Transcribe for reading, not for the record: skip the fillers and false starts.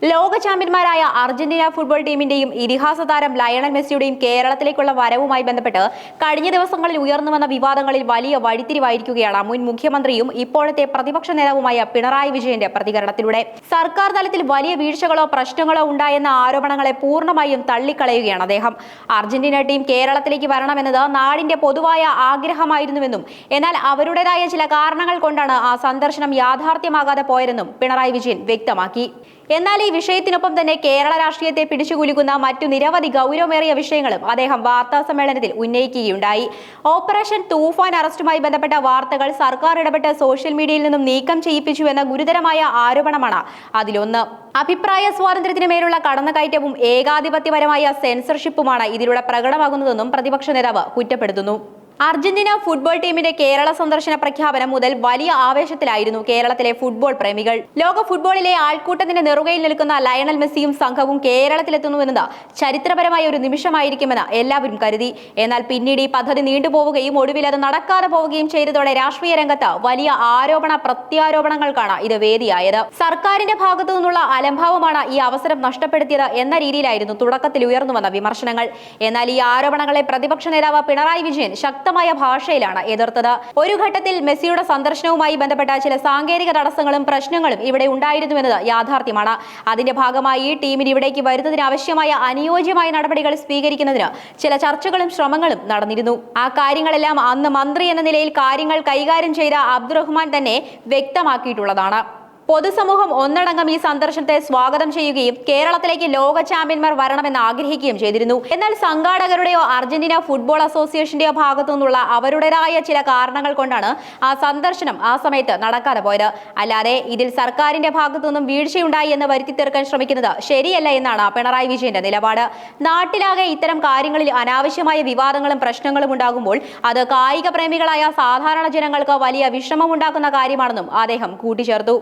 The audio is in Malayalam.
ലോക ചാമ്പ്യന്മാരായ അർജന്റീന ഫുട്ബോൾ ടീമിന്റെയും ഇതിഹാസ താരം ലയണൽ മെസ്സിയുടെയും കേരളത്തിലേക്കുള്ള വരവുമായി ബന്ധപ്പെട്ട് കഴിഞ്ഞ ദിവസങ്ങളിൽ ഉയർന്നുവന്ന വിവാദങ്ങളിൽ വലിയ വഴിത്തിരിവായിരിക്കുകയാണ് മുൻ മുഖ്യമന്ത്രിയും ഇപ്പോഴത്തെ പ്രതിപക്ഷ നേതാവുമായ പിണറായി വിജയന്റെ പ്രതികരണത്തിലൂടെ. സർക്കാർ തലത്തിൽ വലിയ വീഴ്ചകളോ പ്രശ്നങ്ങളോ ഉണ്ടായെന്ന ആരോപണങ്ങളെ പൂർണ്ണമായും തള്ളിക്കളയുകയാണ് അദ്ദേഹം. അർജന്റീന ടീം കേരളത്തിലേക്ക് വരണമെന്നത് നാടിന്റെ പൊതുവായ ആഗ്രഹമായിരുന്നുവെന്നും എന്നാൽ അവരുടേതായ ചില കാരണങ്ങൾ കൊണ്ടാണ് ആ സന്ദർശനം യാഥാർത്ഥ്യമാകാതെ പോയതെന്നും പിണറായി വിജയൻ വ്യക്തമാക്കി. എന്നാൽ ഈ വിഷയത്തിനൊപ്പം തന്നെ കേരള രാഷ്ട്രീയത്തെ പിടിച്ചുകുലുക്കുന്ന മറ്റു നിരവധി ഗൗരവമേറിയ വിഷയങ്ങളും അദ്ദേഹം വാർത്താ സമ്മേളനത്തിൽ ഉന്നയിക്കുകയുണ്ടായി. ഓപ്പറേഷൻ തൂഫാൻ അറസ്റ്റുമായി ബന്ധപ്പെട്ട വാർത്തകൾ സർക്കാർ ഇടപെട്ട് സോഷ്യൽ മീഡിയയിൽ നിന്നും നീക്കം ചെയ്യിപ്പിച്ചുവെന്ന ഗുരുതരമായ ആരോപണമാണ് അതിലൊന്ന്. അഭിപ്രായ സ്വാതന്ത്ര്യത്തിന് മേലുള്ള കടന്നുകയറ്റവും ഏകാധിപത്യപരമായ സെൻസർഷിപ്പുമാണ് ഇതിലൂടെ പ്രകടമാകുന്നതെന്നും പ്രതിപക്ഷ നേതാവ് കുറ്റപ്പെടുത്തുന്നു. അർജന്റീന ഫുട്ബോൾ ടീമിന്റെ കേരള സന്ദർശന പ്രഖ്യാപനം മുതൽ വലിയ ആവേശത്തിലായിരുന്നു കേരളത്തിലെ ഫുട്ബോൾ പ്രേമികൾ. ലോക ഫുട്ബോളിലെ ആൾക്കൂട്ടത്തിന്റെ നെറുകയിൽ നിൽക്കുന്ന ലയണൽ മെസ്സിയും സംഘവും കേരളത്തിലെത്തുന്നുവെന്നത് ചരിത്രപരമായ ഒരു നിമിഷമായിരിക്കുമെന്ന് എല്ലാവരും കരുതി. എന്നാൽ പിന്നീട് ഈ പദ്ധതി നീണ്ടുപോവുകയും ഒടുവിൽ അത് നടക്കാതെ പോവുകയും ചെയ്തതോടെ രാഷ്ട്രീയ രംഗത്ത് വലിയ ആരോപണ പ്രത്യാരോപണങ്ങൾക്കാണ് ഇത് വേദിയായത്. സർക്കാരിന്റെ ഭാഗത്തു നിന്നുള്ള അലംഭാവമാണ് ഈ അവസരം നഷ്ടപ്പെടുത്തിയത് എന്ന രീതിയിലായിരുന്നു തുടക്കത്തിൽ ഉയർന്നു വന്ന വിമർശനങ്ങൾ. എന്നാൽ ഈ ആരോപണങ്ങളെ പ്രതിപക്ഷ നേതാവ് പിണറായി വിജയൻ ശക്തമായ ഭാഷയിലാണ് എതിർത്തത്. ഒരു ഘട്ടത്തിൽ മെസ്സിയുടെ സന്ദർശനവുമായി ബന്ധപ്പെട്ട ചില സാങ്കേതിക തടസ്സങ്ങളും പ്രശ്നങ്ങളും ഇവിടെ ഉണ്ടായിരുന്നുവെന്നത് യാഥാർത്ഥ്യമാണ്. അതിന്റെ ഭാഗമായി ടീമിന് ഇവിടേക്ക് വരുന്നതിന് ആവശ്യമായ അനുയോജ്യമായ നടപടികൾ സ്വീകരിക്കുന്നതിന് ചില ചർച്ചകളും ശ്രമങ്ങളും നടന്നിരുന്നു. ആ കാര്യങ്ങളെല്ലാം അന്ന് മന്ത്രി എന്ന നിലയിൽ കാര്യങ്ങൾ കൈകാര്യം ചെയ്ത അബ്ദുറഹ്മാൻ തന്നെ വ്യക്തമാക്കിയിട്ടുള്ളതാണ്. പൊതുസമൂഹം ഒന്നടങ്കം ഈ സന്ദർശനത്തെ സ്വാഗതം ചെയ്യുകയും കേരളത്തിലേക്ക് ലോക ചാമ്പ്യന്മാർ വരണമെന്ന് ആഗ്രഹിക്കുകയും ചെയ്തിരുന്നു. എന്നാൽ സംഘാടകരുടെയോ അർജന്റീന ഫുട്ബോൾ അസോസിയേഷന്റെയോ ഭാഗത്തു നിന്നുള്ള അവരുടേതായ ചില കാരണങ്ങൾ കൊണ്ടാണ് ആ സന്ദർശനം ആ സമയത്ത് നടക്കാതെ പോയത്. അല്ലാതെ ഇതിൽ സർക്കാരിന്റെ ഭാഗത്തു നിന്നും വീഴ്ചയുണ്ടായി എന്ന് വരുത്തി തീർക്കാൻ ശ്രമിക്കുന്നത് ശരിയല്ല എന്നാണ് പിണറായി വിജയന്റെ നിലപാട്. നാട്ടിലാകെ ഇത്തരം കാര്യങ്ങളിൽ അനാവശ്യമായ വിവാദങ്ങളും പ്രശ്നങ്ങളും ഉണ്ടാകുമ്പോൾ അത് കായിക പ്രേമികളായ സാധാരണ ജനങ്ങൾക്ക് വലിയ വിഷമമുണ്ടാക്കുന്ന കാര്യമാണെന്നും അദ്ദേഹം കൂട്ടിച്ചേർത്തു.